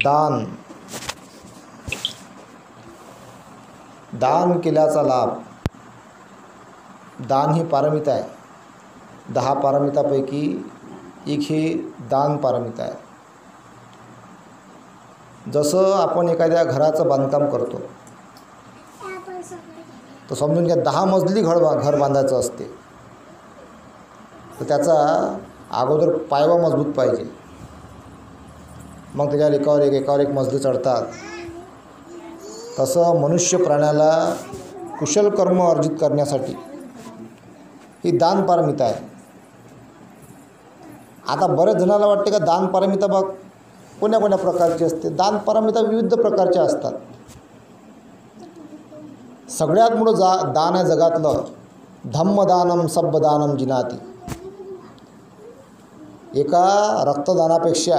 दान. दान केल्याचा लाभ. दान ही पारमिता आहे. 10 पारमितापैकी एक ही दान पारमिता आहे. जसं आपण एखाद्या घराचं बांधकाम करतो तर समजून घ्या 10 मजली घर बांधायचं असते, तर त्याचा अगोदर पायवा मजबूत पाहिजे, मग त्याच्या एकावर एक मजली चढतात. तसं मनुष्य प्राण्याला कुशल कर्म अर्जित करण्यासाठी ही दान पारमिता आहे. आता बऱ्याच जणाला वाटते का दान पारमिता बघ कोण्या कोण्या प्रकारची असते. दान पारमिता विविध प्रकारच्या असतात. सगळ्यात मोठं दान आहे जगातलं धम्मदानम सब्बदानम जिनाती. एका रक्तदानापेक्षा,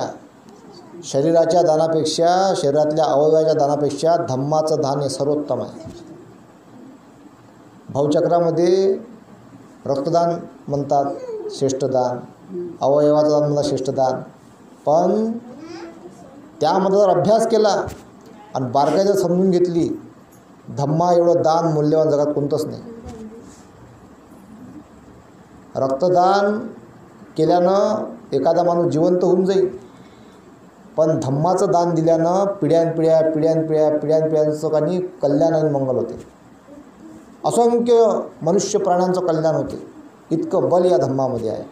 शरीराच्या दानापेक्षा, शरीरातल्या अवयवाच्या दानापेक्षा धम्माचं दान हे सर्वोत्तम आहे. भावचक्रामध्ये रक्तदान म्हणतात श्रेष्ठ दान, अवयवाचं दान म्हणतात श्रेष्ठ दान. पण त्यामध्ये जर अभ्यास केला आणि बारकाईनं समजून घेतली, धम्मा एवढं दान मूल्यवान जगात कोणतंच नाही. रक्तदान केल्यानं एखादा माणूस जिवंत होऊन जाईल, पण धम्माचं दान दिल्यानं पिढ्यानपिढ्यांचं काही कल्याण आणि मंगल होते. असंख्य मनुष्य प्राण्यांचं कल्याण होते. इतकं बल या धम्मामध्ये आहे.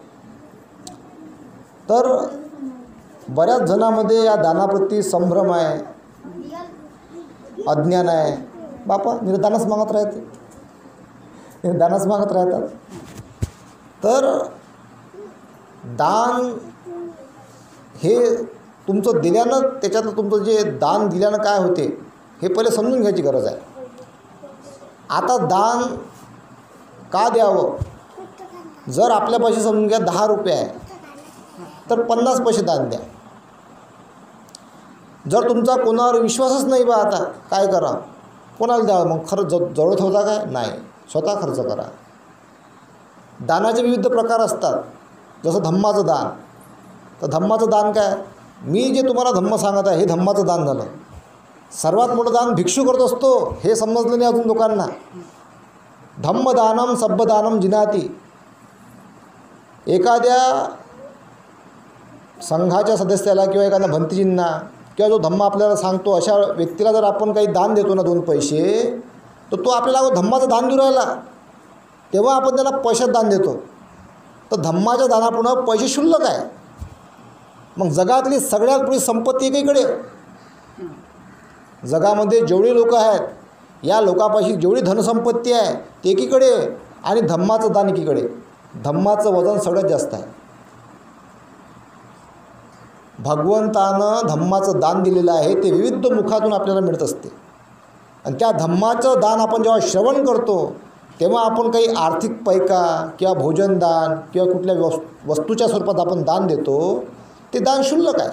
तर बऱ्याच जणांमध्ये या दानाप्रती संभ्रम आहे, अज्ञान आहे. बापा निर्दानच मागत राहतात. तर दान हे तुमचं दिल्यानं, त्याच्यातलं तुमचं जे दान दिल्यानं काय होते हे पहिले समजून घ्यायची गरज आहे. आता दान का द्यावं? जर आपल्यापाशी समजून घ्या 10 रुपये आहे तर 50 पैसे दान द्या. जर तुमचा कोणावर विश्वासच नाही बा, आता काय करा, कोणाला द्यावं? मग खरंच जवळ ठेवता काय? नाही, स्वतः खर्च करा. दानाचे विविध प्रकार असतात. जसं धम्माचं दान. तर धम्माचं दान काय? मी जे तुम्हाला धम्म सांगत आहे हे धम्माचं दान झालं. सर्वात मोठं दान भिक्षू करत असतो, हे समजलं नाही अजून लोकांना. धम्मदानम सब्बदानम जिनाती. एखाद्या संघाच्या सदस्याला किंवा एखाद्या भंतीजींना किंवा जो धम्म आपल्याला सांगतो अशा व्यक्तीला जर आपण काही दान देतो ना 2 पैसे, तर तो आपल्याला धम्माचं दान देऊ राहिला, तेव्हा आपण त्याला पैशात दान देतो. तर धम्माच्या दानापुढं पैसे क्षुल्लक आहे. मग जगातली सगळ्यात मोठी संपत्ती एकीकडे, जगामध्ये जेवढे लोक आहेत या लोकांपाशी जेवढी धनसंपत्ती आहे ते एकीकडे, आणि धम्माचं दान एकीकडे. धम्माचं वजन सगळ्यात जास्त आहे. भगवंतानं धम्माचं दान दिलेलं आहे, ते विविध मुखातून आपल्याला मिळत असते. आणि त्या धम्माचं दान आपण जेव्हा श्रवण करतो तेव्हा आपण काही आर्थिक पैका किंवा भोजनदान किंवा कुठल्या वस्तूच्या स्वरूपात आपण दान देतो, ते दान क्षुल्लक आहे.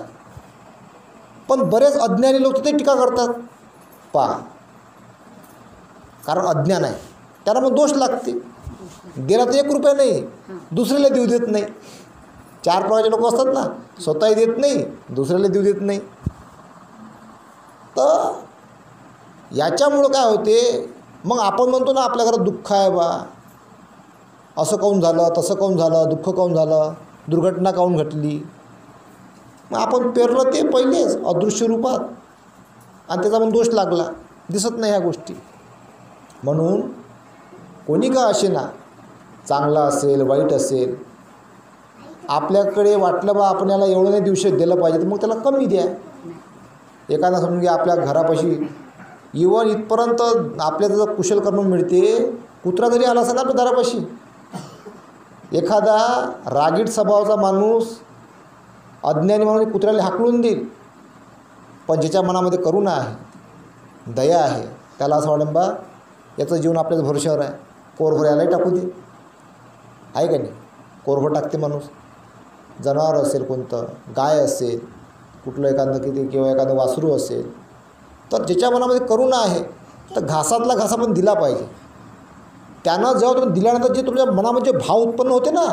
पण बरेच अज्ञानी लोक ते टीका करतात. कारण अज्ञान आहे, त्यांना मग दोष लागते. दिला तर 1 रुपया नाही, दुसऱ्याला देऊ देत नाही. 4 प्रकारचे लोक असतात ना, स्वतःही देत नाही, दुसऱ्याला देऊ देत नाही. तर याच्यामुळं काय होते, मग आपण म्हणतो ना आपल्या घरात दुःख आहे बा, असं काऊन झालं, तसं काऊन झालं, दुःख काऊन झालं, दुर्घटना काऊन घटली. मग आपण पेरलं ते पहिलेच अदृश्य रूपात, आणि त्याचा पण दोष लागला, दिसत नाही ह्या गोष्टी. म्हणून कोणी का असे ना, चांगला असेल वाईट असेल, आपल्याकडे वाटलं बा आपण याला एवढं नाही दिवशी दिलं पाहिजे, तर मग त्याला कमी द्या. एखादा समजून घ्या आपल्या घरापाशी इवन इथपर्यंत आपल्या त्याचा कुशल कर्म मिळते, कुत्रा जरी आला असेल ना आपल्या दारापाशी, एखादा रागीट स्वभावाचा माणूस अज्ञानी माणूस कुत्र्याला हाकलून देईल, पण ज्याच्या मनामध्ये करुणा आहे, दया आहे, त्याला असं वाटेल बा याचं जीवन आपल्याच भरोश्यावर आहे, कोरभर यालाही टाकू दे. आहे का नाही? कोरभर टाकते माणूस. जनावर असेल कोणतं, गाय असेल, कुठलं एखादं किती किंवा एखादं वासरू असेल, तर ज्याच्या मनामध्ये करुणा आहे तर घासातला घासा पण दिला पाहिजे. त्यानं जेव्हा तुम्ही दिल्यानंतर जे तुमच्या मनामध्ये जे भाव उत्पन्न होते ना,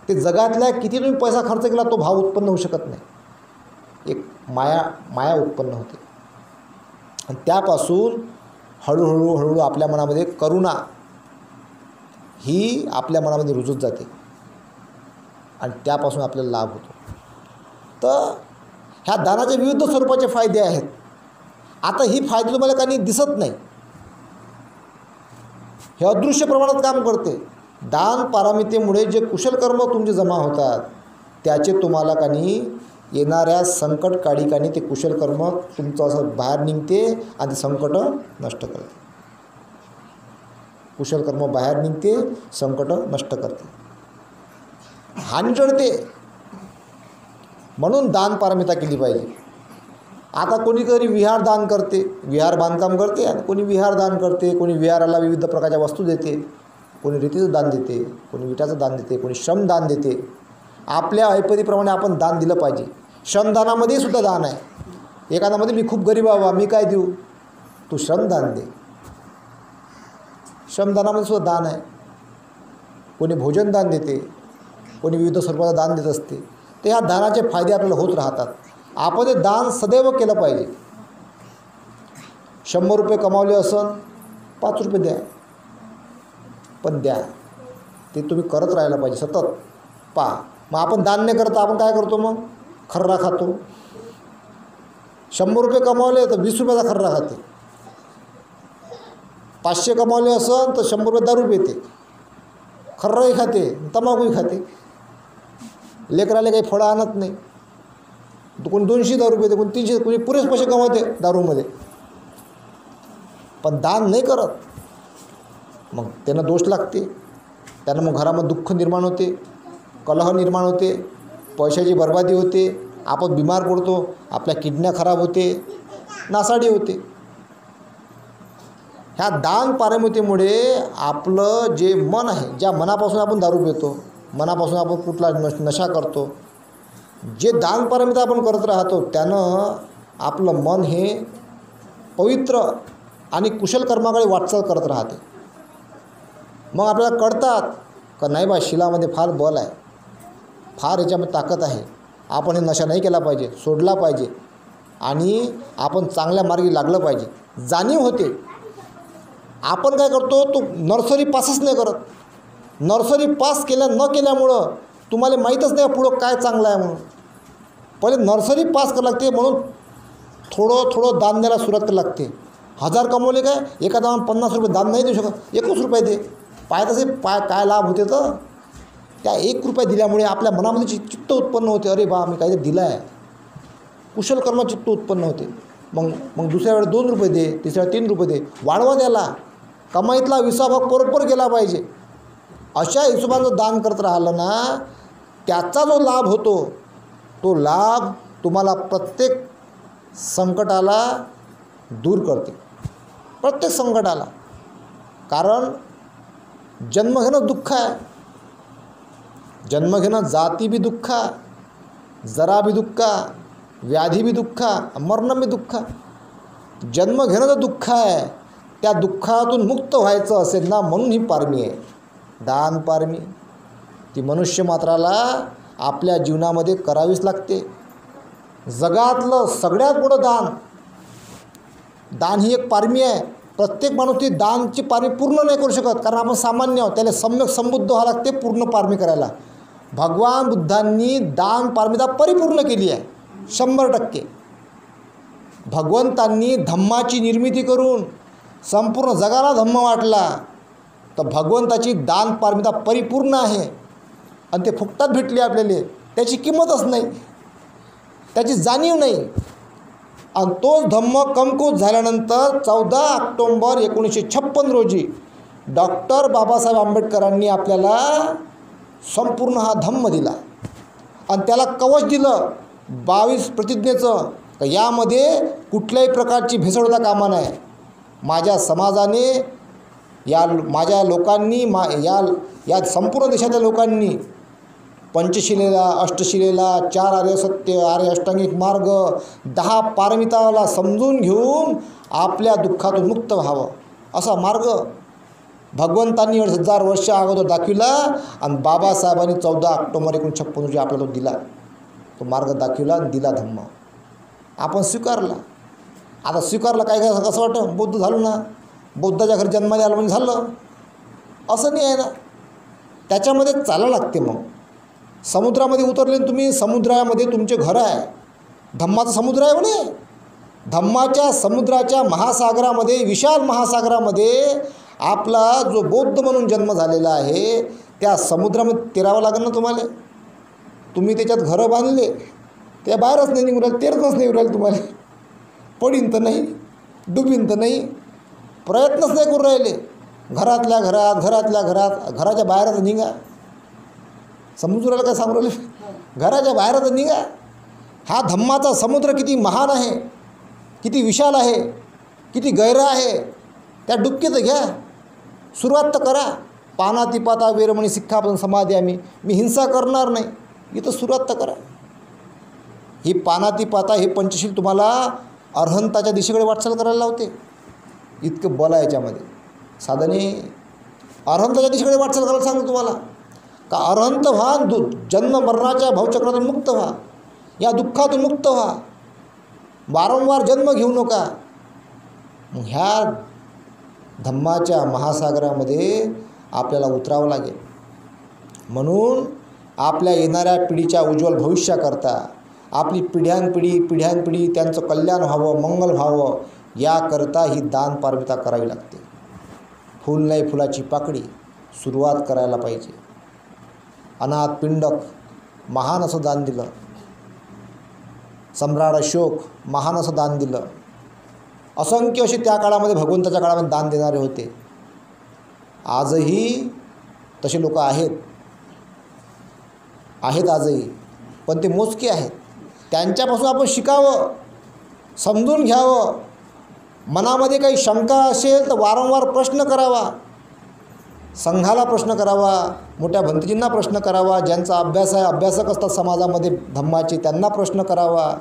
ते जगातल्या किती तुम्ही पैसा खर्च केला तो भाव उत्पन्न होऊ शकत नाही. एक माया उत्पन्न होते. आणि त्यापासून हळूहळू आपल्या मनामध्ये करुणा ही आपल्या मनामध्ये रुजत जाते आणि त्यापासून आपल्याला लाभ होतो. तर ह्या दानाचे विविध स्वरूपाचे फायदे आहेत. आता ही फायदे तुम्हाला काही दिसत नाही, हे अदृश्य प्रमाणात काम करते. दान पारमितेमुळे जे कुशल कर्म तुमचे जमा होतात त्याचे तुम्हाला काही येणाऱ्या संकटकाळी काही ते कुशल कर्म तुमचं असं बाहेर निघते आणि ते संकट नष्ट करते. कुशल कर्म बाहेर निघते, संकट नष्ट करते, हानी टळते. म्हणून दान पारमिता केली पाहिजे. आता कोणी विहार दान करते, विहार बांधकाम करते, आणि कोणी विहार दान करते, कोणी विहाराला विविध प्रकारच्या वस्तू देते, कोणी रीतीचं दान देते, कोणी विटाचं दान देते, कोणी श्रमदान देते. आपल्या ऐपतीप्रमाणे आपण दान दिलं पाहिजे. श्रमदानामध्ये सुद्धा दान आहे. एखाद्यामध्ये मी खूप गरीब आहे, मी काय देऊ, तू श्रमदान दे. श्रमदानामध्ये सुद्धा दान आहे. कोणी भोजनदान देते, कोणी विविध स्वरूपाचं दान देत असते. तर ह्या दानाचे फायदे आपल्याला होत राहतात. आपण ते दान सदैव केलं पाहिजे. 100 रुपये कमावले असन, 5 रुपये द्या, पण द्या. ते तुम्ही करत राहायला पाहिजे सतत. मग आपण दान नाही करता, आपण काय करतो, मग खर्रा खातो. 100 रुपये कमावले तर 20 रुपयाचा खर्रा खाते. 500 कमावले असन तर 100 रुपये दारू पिते, खर्राही खाते, तंबाखूही खाते. लेकराले काही फळं आणत नाही. कोणी 200 दारू पिते, कोणी 300, कोणी पुरेच पैसे कमावते दारूमध्ये, पण दान नाही करत. मग त्यांना दोष लागते. त्यांना मग घरामध्ये दुःख निर्माण होते, कलह निर्माण होते, पैशाची बर्बादी होते, आपण बिमार पडतो, आपल्या किडन्या खराब होते, नासाडी होते. ह्या दान पारमितेमुळे आपलं जे मन आहे, ज्या मनापासून आपण दारू पितो, मनापासून आपण कुठला नशा करतो, जे दान पारमिता आपण करत राहतो त्यानं आपलं मन हे पवित्र आणि कुशल कर्माकडे वाटचाल करत राहते. मग आपल्याला कळतात का नाही बा, शिलामध्ये फार बल आहे, फार याच्यामध्ये ताकद आहे, आपण हे नशा नाही केला पाहिजे, सोडला पाहिजे आणि आपण चांगल्या मार्गी लागलं पाहिजे. जाणीव होते. आपण काय करतो, तो नर्सरी पासच नाही करत. नर्सरी पास न केल्यामुळं तुम्हाला माहीतच नाही पुढं काय चांगलं आहे म्हणून. पहिले नर्सरी पास करावं लागते, म्हणून थोडं दान द्यायला सुरुवात करावी लागते. 1000 कमवले काय, एखादा 50 रुपये दान नाही देऊ शकत, 1 रुपये दे. तसे काय लाभ होते. तर त्या 1 रुपया दिल्यामुळे आपल्या मनामध्ये चित्त उत्पन्न होते, अरे बा मी काहीतरी दिलं आहे, कुशल कर्म चित्त उत्पन्न होते. मग दुसऱ्या वेळेस 2 रुपये दे, तिसऱ्या 3 रुपये दे, वाढवा द्याला. कमाईतला 20 भाग बरोबर गेला पाहिजे. अशा हिशोबानं दान करत राहिलं ना, त्याचा जो लाभ होतो तो लाभ तुम्हाला प्रत्येक संकटाला दूर करते, प्रत्येक संकटाला. कारण जन्म घेणं दुःख आहे. जन्म घेणं जाती बी दुःख, जरा बी दुःख, व्याधी बी दुःख, मरण बी दुःख. जन्म घेणं तर दुःख आहे. त्या दुःखातून मुक्त व्हायचं असेल ना, म्हणून ही पारमी आहे, दान पारमी. ती मनुष्य मात्राला आपल्या जीवनामध्ये करावीच लागते. जगातलं सगळ्यात मोठं दान ही एक पारमी आहे. प्रत्येक माणूस ती दानची पारमी पूर्ण नाही करू शकत, कारण आपण सामान्य आहोत. त्याला सम्यक संबुद्ध व्हावं लागते पूर्ण पारमी करायला. भगवान बुद्धांनी दान पारमिता परिपूर्ण केली आहे 100%. भगवंतांनी धम्माची निर्मिती करून संपूर्ण जगाला धम्म वाटला. तर भगवंताची दान पारमिता परिपूर्ण आहे आणि ते फुकटात भेटली आपल्याला. त्याची किंमतच नाही, त्याची जाणीव नाही. आणि तोच धम्म कमकुवत झाल्यानंतर 14 ऑक्टोंबर 1956 रोजी डॉक्टर बाबासाहेब आंबेडकरांनी आपल्याला संपूर्ण हा धम्म दिला आणि त्याला कवच दिलं 22 प्रतिज्ञेचं. यामध्ये कुठल्याही प्रकारची भेसळ होता कामा नये. माझ्या समाजाने माझ्या लोकांनी या संपूर्ण देशातल्या लोकांनी पंचशिलेला, अष्टशिलेला, 4 आर्य सत्य, आर्य अष्टांगिक मार्ग, 10 पारमिताला समजून घेऊन आपल्या दुःखातून मुक्त व्हावं असा मार्ग भगवंतांनी 1000 वर्ष अगोदर दाखविला आणि बाबासाहेबांनी 14 ऑक्टोबर 1956 रोजी आपल्याला तो दिला. तो मार्ग दाखविला आणि दिला धम्म. आपण स्वीकारला. आता स्वीकारला काय काय कसं वाटतं, बौद्ध झालो ना, बौद्धाच्या घरी जन्माला आलं म्हणजे झालं, असं नाही आहे ना. त्याच्यामध्ये चालायला लागते. मग समुद्रामध्ये उतरले तुम्ही, समुद्रामध्ये तुमचे घर आहे, धम्माचा समुद्र आहे म्हणे. धम्माच्या समुद्राच्या महासागरामध्ये, विशाल महासागरामध्ये आपला जो बौद्ध म्हणून जन्म झालेला आहे, त्या समुद्रामध्ये तेरावं लागेल ना तुम्हाला. तुम्ही त्याच्यात घरं बांधले, त्या बाहेरच नाही निघून राहिले, तेरच नाही राहिले तुम्हाला. पडीन तर नाही, डुबीन तर नाही, प्रयत्नच नाही करून राहिले. घरातल्या घरात, घराच्या बाहेरच निघा. समुद्राला काय सांगू राहिले, घराच्या बाहेरच निघा. हा धम्माचा समुद्र किती महान आहे, किती विशाल आहे, किती गहिरा आहे. त्या डुबकीचं घ्या, सुरुवात तर करा. पानातिपाता वेरमणी सिक्खापदं समादियामि, मी हिंसा करणार नाही, इथं सुरुवात तर करा. ही पानातिपाता, हे पंचशील तुम्हाला अर्हंताच्या दिशेकडे वाटचाल करायला लावते. इतकं बल आहे याच्यामध्ये. साधने अर्हंताच्या दिशेकडे वाटचाल करायला सांगतो तुम्हाला. का अर्हंत व्हा, जन्म मरणाच्या भावचक्रातून मुक्त व्हा, या दुःखातून मुक्त व्हा, वारंवार जन्म घेऊ नका. मग ह्या धम्माच्या महासागरामध्ये आपल्याला उतरावं लागेल. म्हणून आपल्या येणाऱ्या पिढीच्या उज्ज्वल भविष्याकरता, आपली पिढ्यानपिढी त्यांचं कल्याण व्हावं, मंगल व्हावं, याकरता ही दान पारमिता करावी लागते. फूल नाही फुलाची पाकळी, सुरुवात करायला पाहिजे. अनाथ पिंडक महान असं दान दिलं, सम्राट अशोक महान असं दान दिलं. असंख्य असे त्या काळामध्ये, भगवंताच्या काळामध्ये दान देणारे होते. आजही तसे लोक आहेत आजही, पण ते मोजके आहेत. त्यांच्यापासून आपण शिकावं, समजून घ्यावं. मनामध्ये काही शंका असेल तर वारंवार प्रश्न करावा. संघाला प्रश्न करावा, मोठ्या भंतेजींना प्रश्न करावा, ज्यांचा अभ्यास आहे, अभ्यासक असतात समाजामध्ये धम्माचे, त्यांना प्रश्न करावा.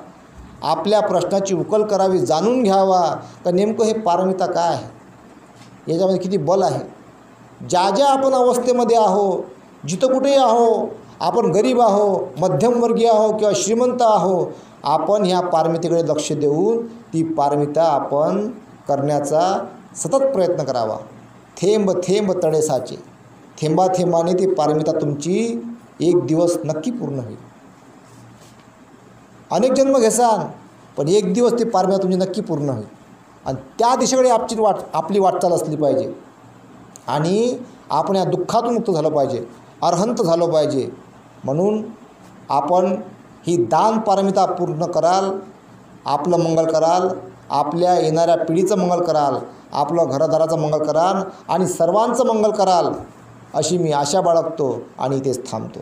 आपल्या प्रश्नाची उकल करावी, जाणून घ्यावा का नेमकं हे पारमिता काय आहे, याच्यामध्ये किती बल आहे. ज्या ज्या आपण अवस्थेमध्ये आहो, जिथं कुठेही आहो, आपण गरीब आहो, मध्यमवर्गीय आहो किंवा श्रीमंत आहो, आपण ह्या पारमितेकडे लक्ष देऊन ती पारमिता आपण करण्याचा सतत प्रयत्न करावा. थेंब थेंब तळे साचे, थेंबाथेंबाने ती पारमिता तुमची एक दिवस नक्की पूर्ण होईल. अनेक जन्म घेसाल, पण एक दिवस ती पारमिता तुमची नक्की पूर्ण होईल. आणि त्या दिशेकडे आपली वाटचाल असली पाहिजे. आणि आपण या दुःखातून मुक्त झालं पाहिजे, अर्हंत झालं पाहिजे. म्हणून आपण ही दान पारमिता पूर्ण कराल, आपलं मंगल कराल, आपल्या येणाऱ्या पिढीचं मंगल कराल, आपलं घरदाराचं मंगल कराल आणि सर्वांचं मंगल कराल, अशी मी आशा बाळगतो आणि इथेच थांबतो.